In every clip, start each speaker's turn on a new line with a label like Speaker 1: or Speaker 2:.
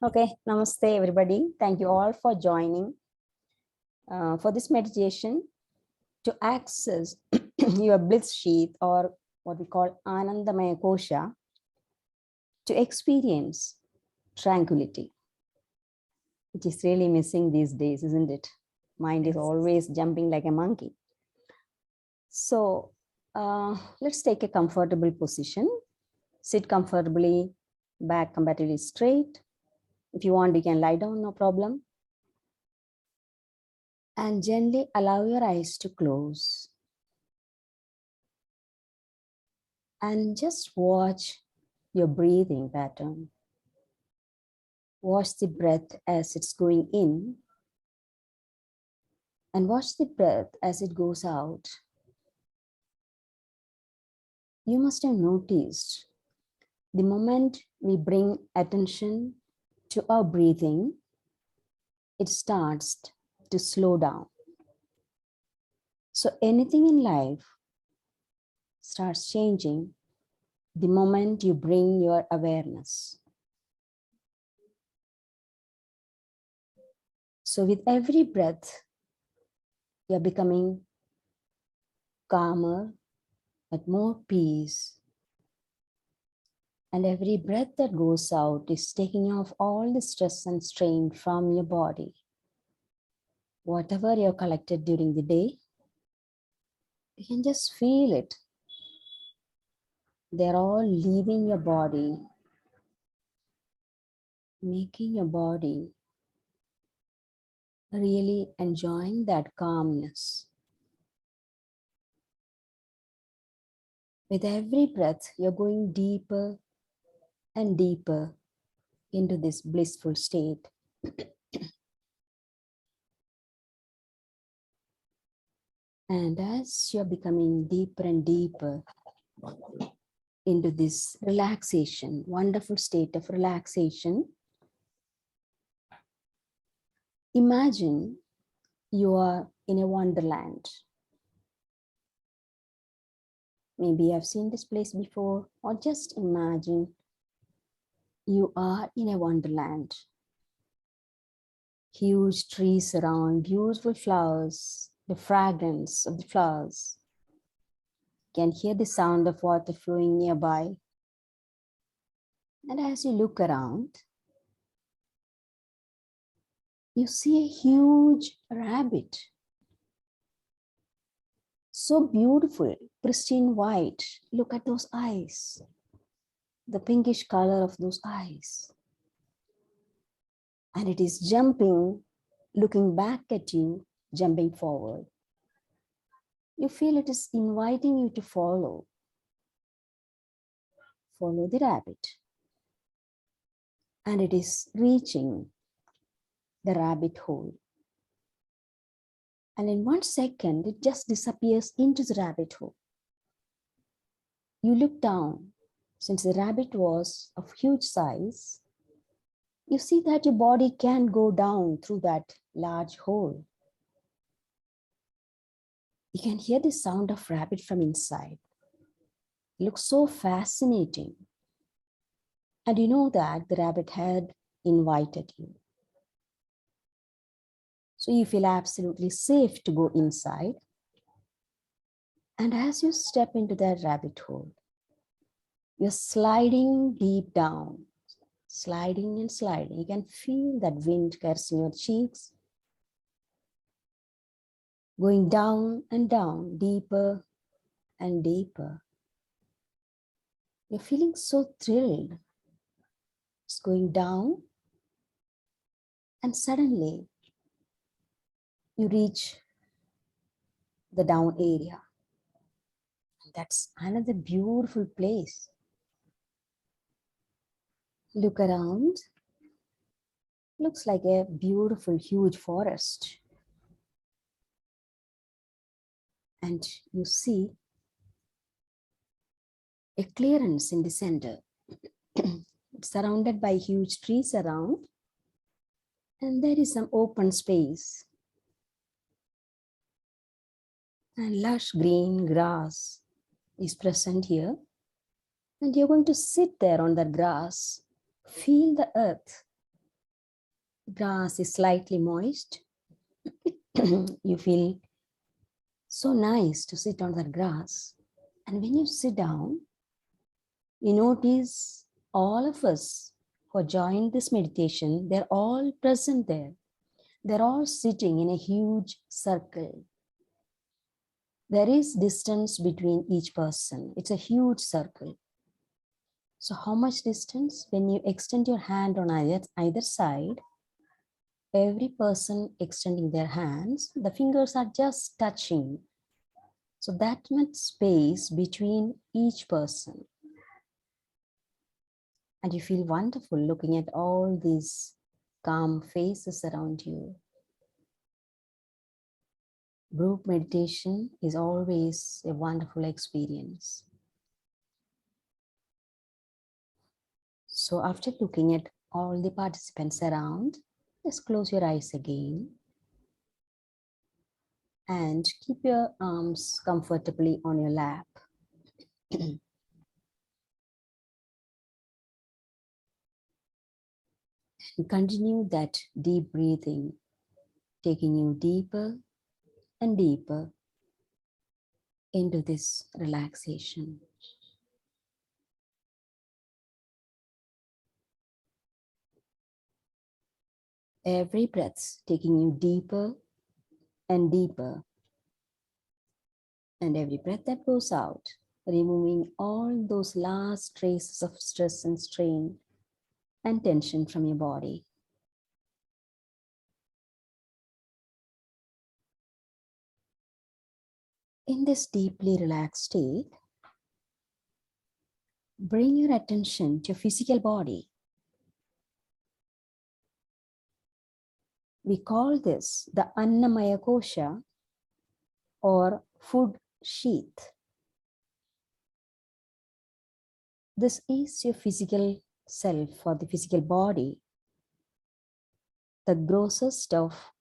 Speaker 1: Okay, namaste everybody. Thank you all for joining for this meditation to access your Bliss Sheath, or what we call Anandamaya Kosha, to experience tranquility. It is really missing these days, isn't it? Mind is always jumping like a monkey. So let's take a comfortable position. Sit comfortably, back completely straight. If you want, you can lie down, no problem. And gently allow your eyes to close. And just watch your breathing pattern. Watch the breath as it's going in. And watch the breath as it goes out. You must have noticed the moment we bring attention to our breathing, it starts to slow down. So anything in life starts changing the moment you bring your awareness. So with every breath, you're becoming calmer, at more peace. And every breath that goes out is taking off all the stress and strain from your body. Whatever you're collected during the day, you can just feel it. They're all leaving your body, making your body really enjoying that calmness. With every breath, you're going deeper and deeper into this blissful state. And as you're becoming deeper and deeper into this relaxation, wonderful state of relaxation, imagine you are in a wonderland. Maybe you have seen this place before, or just imagine you are in a wonderland. Huge trees around, beautiful flowers, the fragrance of the flowers. You can hear the sound of water flowing nearby. And as you look around, you see a huge rabbit. So beautiful, pristine white. Look at those eyes, the pinkish color of those eyes. And it is jumping, looking back at you, jumping forward. You feel it is inviting you to follow. Follow the rabbit. And it is reaching the rabbit hole. And in 1 second, it just disappears into the rabbit hole. You look down. Since the rabbit was of huge size, you see that your body can go down through that large hole. You can hear the sound of rabbit from inside. It looks so fascinating. And you know that the rabbit had invited you. So you feel absolutely safe to go inside. And as you step into that rabbit hole, you're sliding deep down, sliding and sliding. You can feel that wind caressing your cheeks, going down and down, deeper and deeper. You're feeling so thrilled. It's going down, and suddenly you reach the down area. That's another beautiful place. Look around. Looks like a beautiful, huge forest. And you see a clearance in the center. It's surrounded by huge trees around. And there is some open space. And lush green grass is present here. And you're going to sit there on the grass, feel the earth, Grass is slightly moist. You feel so nice to sit on that grass. And when you sit down, you notice all of us who joined this meditation, they're all present there. They're all sitting in a huge circle. There is distance between each person. It's a huge circle. So how much distance? When you extend your hand on either side, every person extending their hands, the fingers are just touching. So that much space between each person. And you feel wonderful looking at all these calm faces around you. Group meditation is always a wonderful experience. So after looking at all the participants around, just close your eyes again and keep your arms comfortably on your lap. And continue that deep breathing, taking you deeper and deeper into this relaxation. Every breath taking you deeper and deeper. And every breath that goes out, removing all those last traces of stress and strain and tension from your body. In this deeply relaxed state, bring your attention to your physical body. We call this the Annamaya Kosha or food sheath. This is your physical self or the physical body, the grossest of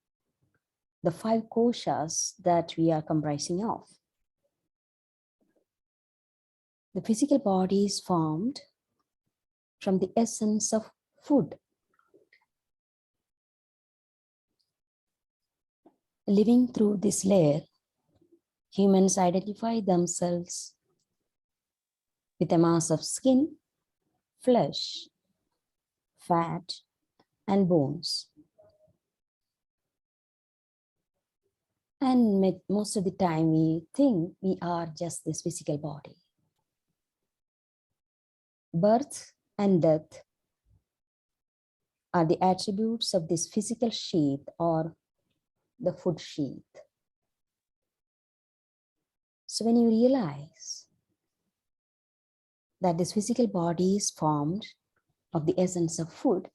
Speaker 1: the 5 koshas that we are comprising of. The physical body is formed from the essence of food. Living through this layer, humans identify themselves with a mass of skin, flesh, fat, and bones. And most of the time we think we are just this physical body. Birth and death are the attributes of this physical sheath or the food sheath. So when you realize that this physical body is formed of the essence of food,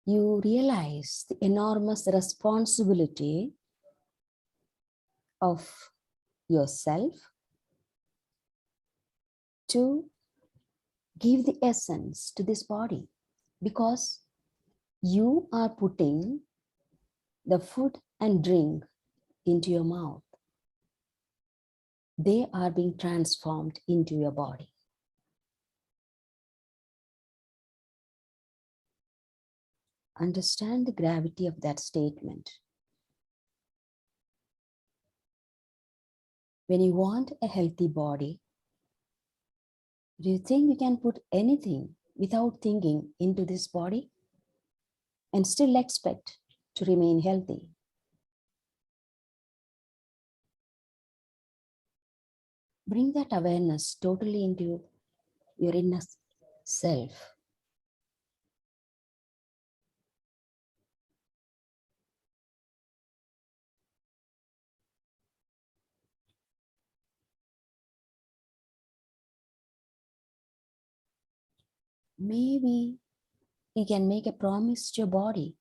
Speaker 1: you realize the enormous responsibility of yourself to give the essence to this body, because you are putting the food and drink into your mouth. They are being transformed into your body. Understand the gravity of that statement. When you want a healthy body, do you think you can put anything without thinking into this body and still expect to remain healthy? Bring that awareness totally into your inner self. Maybe you can make a promise to your body.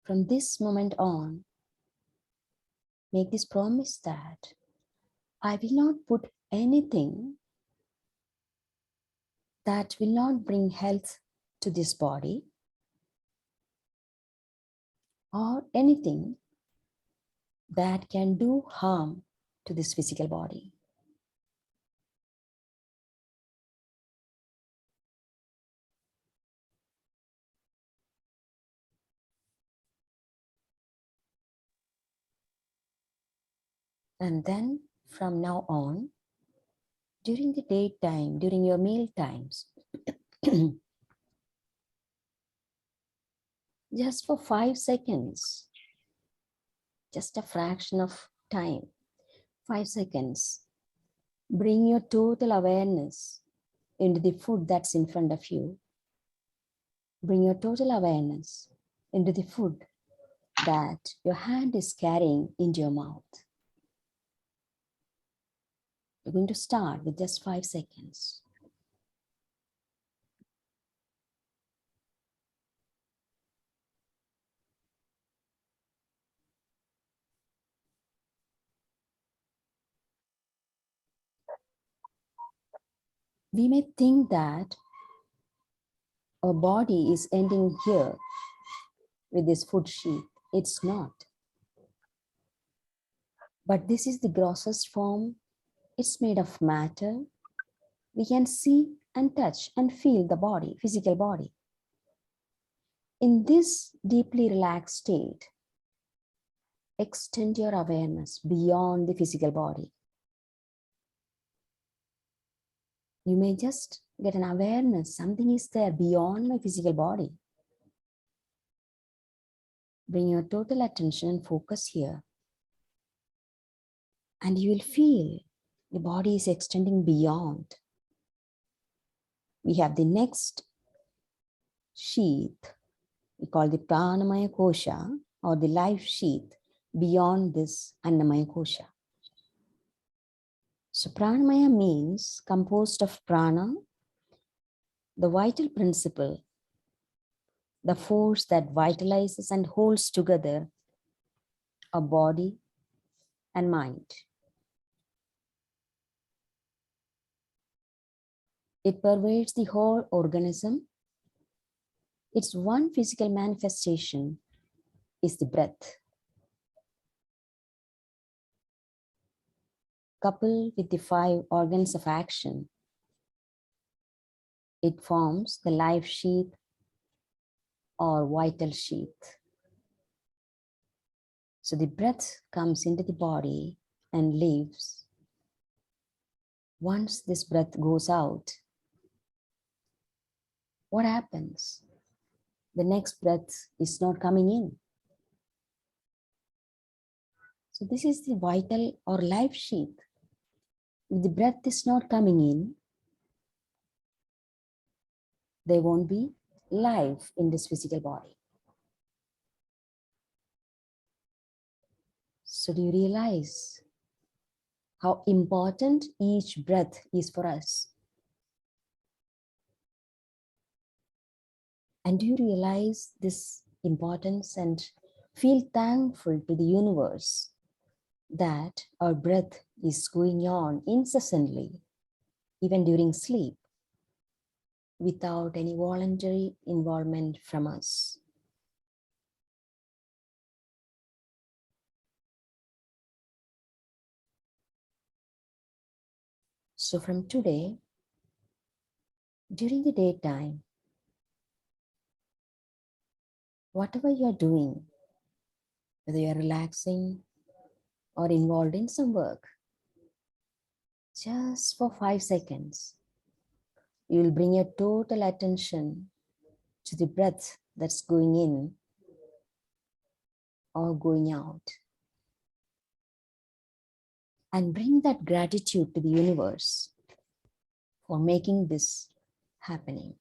Speaker 1: From this moment on, make this promise that I will not put anything that will not bring health to this body, or anything that can do harm to this physical body. And then from now on, during the daytime, during your meal times, just for 5 seconds, just a fraction of time, 5 seconds, bring your total awareness into the food that's in front of you. Bring your total awareness into the food that your hand is carrying into your mouth. You're going to start with just 5 seconds. We may think that our body is ending here with this food sheath. It's not. But this is the grossest form. It's made of matter. We can see and touch and feel the body, physical body. In this deeply relaxed state, extend your awareness beyond the physical body. You may just get an awareness, something is there beyond my physical body. Bring your total attention and focus here. And you will feel the body is extending beyond. We have the next sheath, we call the Pranamaya Kosha, or the life sheath beyond this Annamaya Kosha. So Pranamaya means composed of prana, the vital principle, the force that vitalizes and holds together a body and mind. It pervades the whole organism. Its one physical manifestation is the breath. Coupled with the 5 organs of action, it forms the life sheath or vital sheath. So the breath comes into the body and leaves. Once this breath goes out, what happens? The next breath is not coming in. So this is the vital or life sheath. If the breath is not coming in, there won't be life in this physical body. So do you realize how important each breath is for us? And do you realize this importance and feel thankful to the universe that our breath is going on incessantly, even during sleep, without any voluntary involvement from us? So from today, during the daytime, whatever you're doing, whether you're relaxing or involved in some work, just for 5 seconds, you will bring your total attention to the breath that's going in or going out. And bring that gratitude to the universe for making this happening.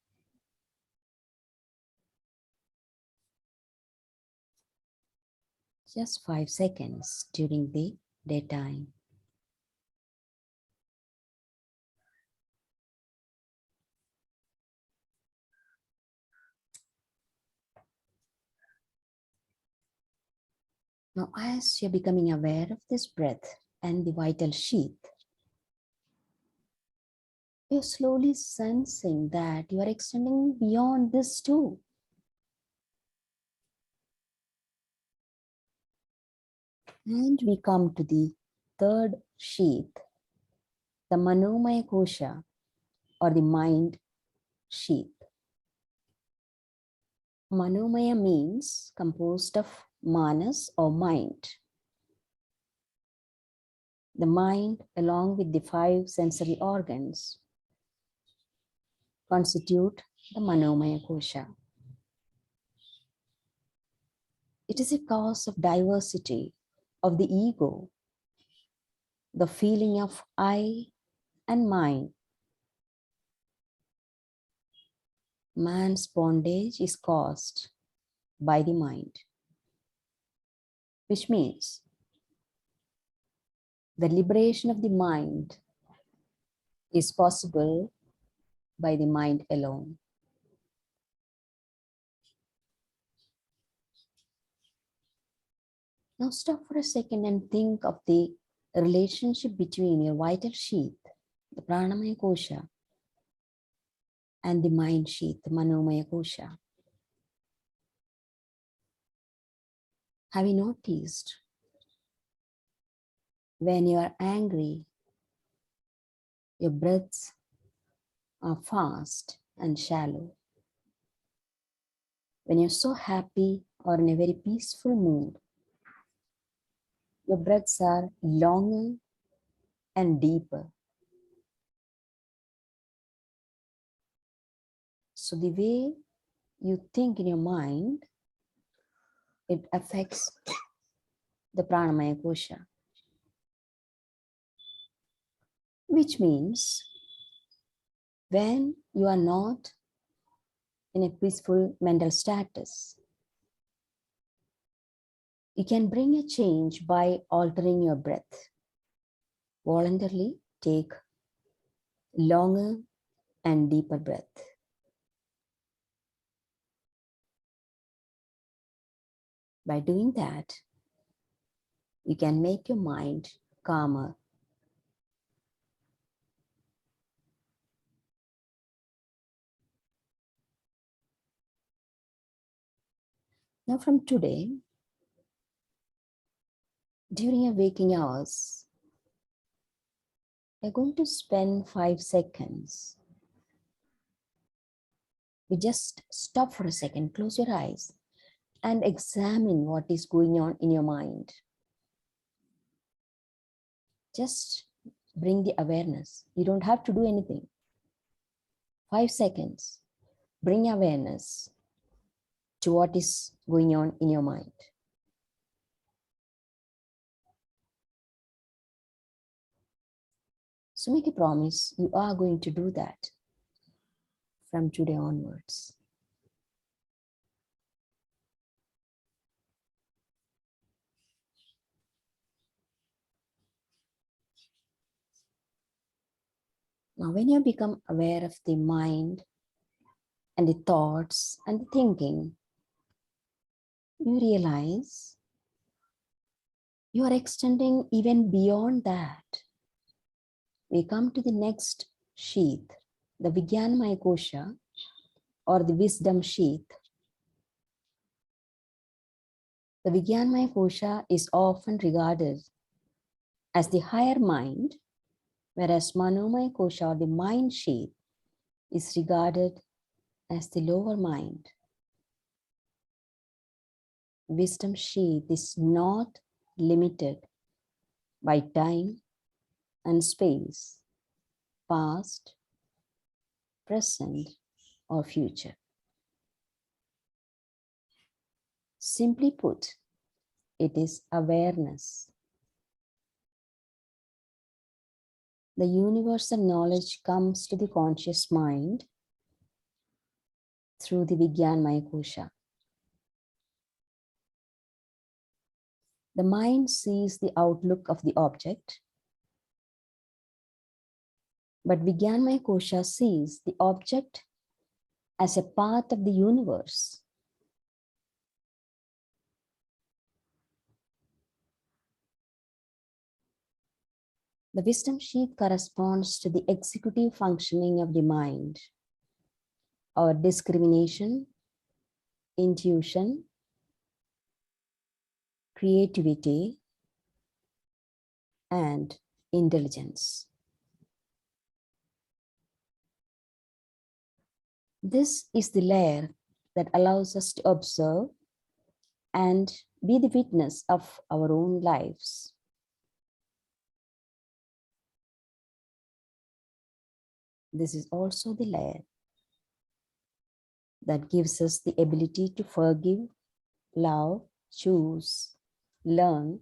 Speaker 1: Just 5 seconds during the daytime. Now, as you're becoming aware of this breath and the vital sheath, you're slowly sensing that you are extending beyond this too. And we come to the third sheath, the Manomaya Kosha, or the mind sheath. Manomaya means composed of manas or mind. The mind, along with the five sensory organs, constitute the Manomaya Kosha. It is a cause of diversity of the ego, the feeling of I and mine. Man's bondage is caused by the mind, which means the liberation of the mind is possible by the mind alone. Now stop for a second and think of the relationship between your vital sheath, the Pranamaya Kosha, and the mind sheath, the Manomaya Kosha. Have you noticed when you are angry, your breaths are fast and shallow? When you're so happy or in a very peaceful mood, your breaths are longer and deeper. So the way you think in your mind, it affects the Pranamaya Kosha. Which means when you are not in a peaceful mental status, you can bring a change by altering your breath. Voluntarily take longer and deeper breath. By doing that, you can make your mind calmer. Now from today, during your waking hours, you're going to spend 5 seconds. You just stop for a second, close your eyes, and examine what is going on in your mind. Just bring the awareness. You don't have to do anything. 5 seconds. Bring awareness to what is going on in your mind. So make a promise, you are going to do that from today onwards. Now, when you become aware of the mind and the thoughts and the thinking, you realize you are extending even beyond that. We come to the next sheath, the Vijñānamaya Kosha, or the wisdom sheath. The Vijñānamaya Kosha is often regarded as the higher mind, whereas Manomaya Kosha, or the mind sheath, is regarded as the lower mind. Wisdom sheath is not limited by time and space, past, present, or future. Simply put, it is awareness. The universal knowledge comes to the conscious mind through the Vijñānamaya Kosha. The mind sees the outlook of the object, but Vijñānamaya Kosha sees the object as a part of the universe. The wisdom sheath corresponds to the executive functioning of the mind, our discrimination, intuition, creativity, and intelligence. This is the layer that allows us to observe and be the witness of our own lives. This is also the layer that gives us the ability to forgive, love, choose, learn,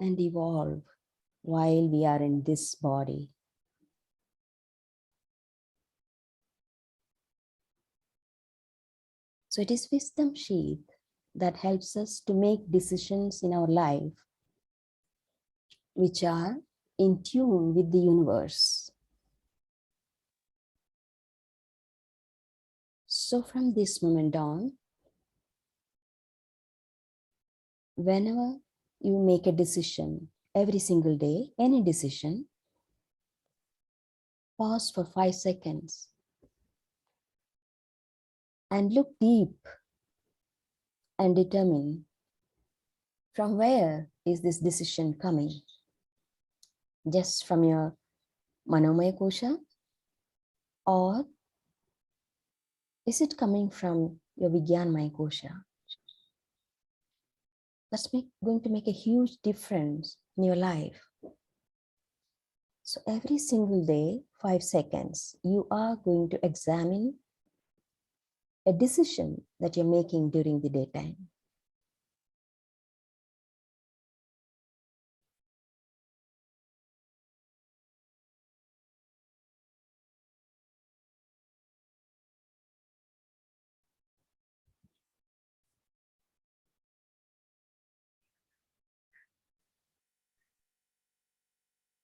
Speaker 1: and evolve while we are in this body. So it is wisdom sheath that helps us to make decisions in our life which are in tune with the universe. So from this moment on, whenever you make a decision, every single day, any decision, pause for 5 seconds and look deep and determine from where is this decision coming? Just from your Manomaya Kosha, or is it coming from your Vijñānamaya Kosha? That's going to make a huge difference in your life. So every single day, 5 seconds, you are going to examine a decision that you're making during the daytime.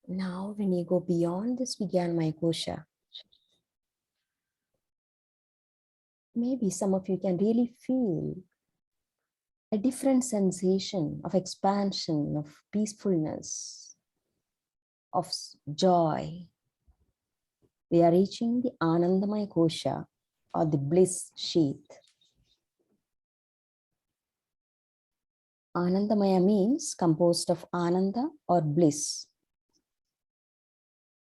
Speaker 1: Now, when you go beyond this Vijñānamaya Kosha, maybe some of you can really feel a different sensation of expansion, of peacefulness, of joy. We are reaching the Anandamaya Kosha, or the Bliss Sheath. Anandamaya means composed of Ananda or bliss.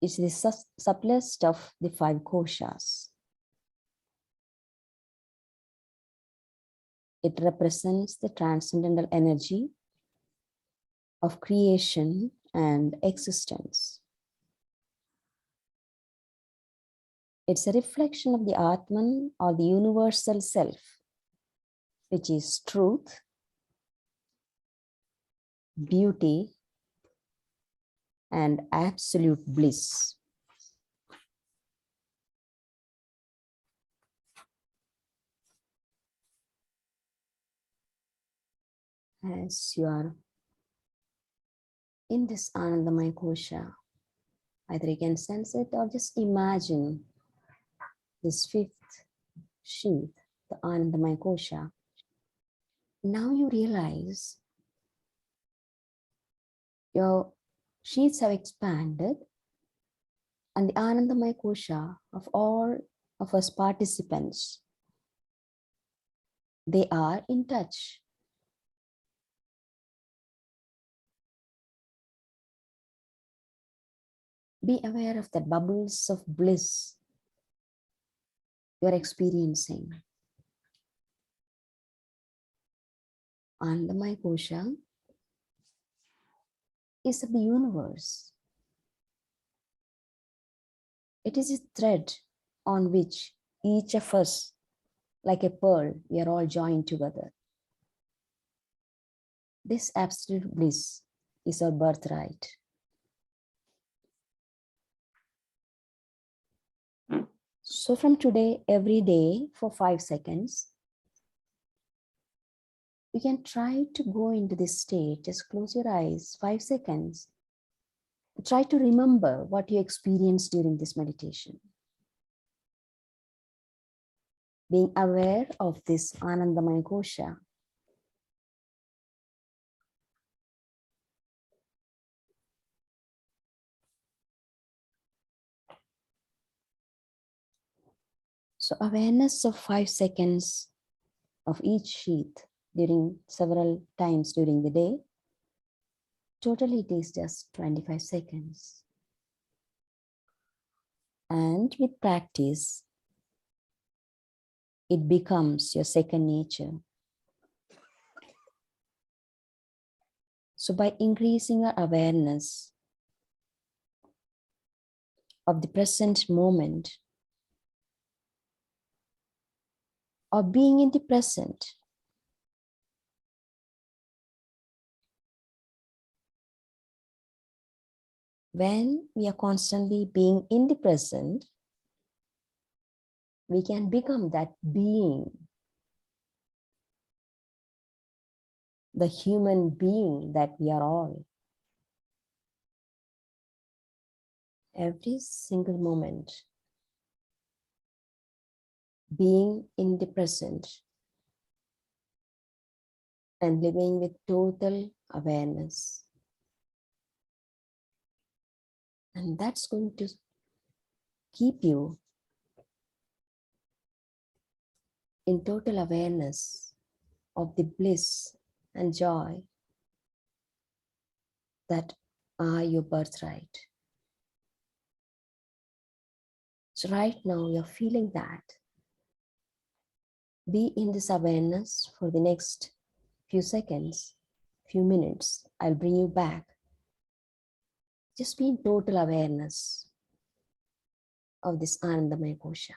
Speaker 1: It's the subtlest of the 5 koshas. It represents the transcendental energy of creation and existence. It's a reflection of the Atman, or the universal self, which is truth, beauty, and absolute bliss. As you are in this Anandamaya Kosha, either you can sense it or just imagine this 5th sheath, the Anandamaya Kosha. Now you realize your sheaths have expanded, and the Anandamaya Kosha of all of us participants, they are in touch. Be aware of the bubbles of bliss you are experiencing. Annamaya Kosha is of the universe. It is a thread on which each of us, like a pearl, we are all joined together. This absolute bliss is our birthright. So from today, every day for 5 seconds, you can try to go into this state. Just close your eyes, 5 seconds. Try to remember what you experienced during this meditation. Being aware of this Anandamaya Kosha. So awareness of 5 seconds of each sheath during several times during the day. Totally it is just 25 seconds. And with practice, it becomes your second nature. So by increasing our awareness, of the present moment, or being in the present. When we are constantly being in the present, we can become that being, the human being that we are all. Every single moment, being in the present and living with total awareness. And that's going to keep you in total awareness of the bliss and joy that are your birthright. So right now you're feeling that. Be in this awareness for the next few seconds, few minutes. I'll bring you back. Just be in total awareness of this Anandamaya Kosha.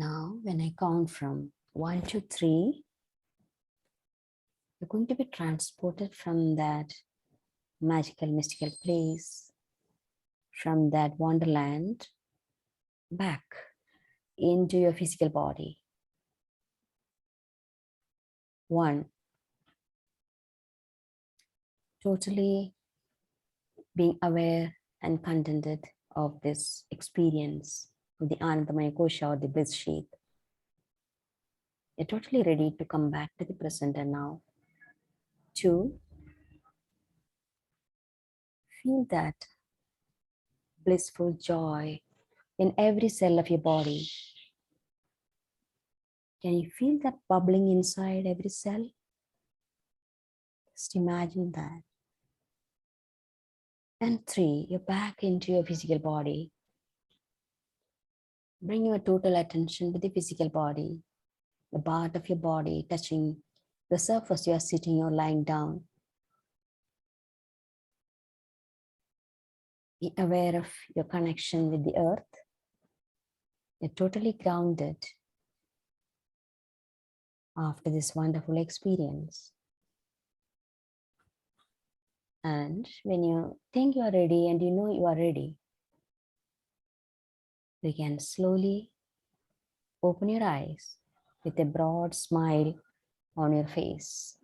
Speaker 1: Now, when I count from 1 to 3, you're going to be transported from that magical, mystical place, from that wonderland, back into your physical body. 1, totally being aware and contented of this experience of the Anandamaya Kosha or the Bliss Sheath. You're totally ready to come back to the present and now. 2, feel that blissful joy in every cell of your body. Can you feel that bubbling inside every cell? Just imagine that. And 3, you're back into your physical body. Bring your total attention to the physical body, the part of your body touching the surface you are sitting or lying down. Be aware of your connection with the earth. You're totally grounded after this wonderful experience. And when you think you are ready and you know you are ready, you can slowly open your eyes with a broad smile on your face.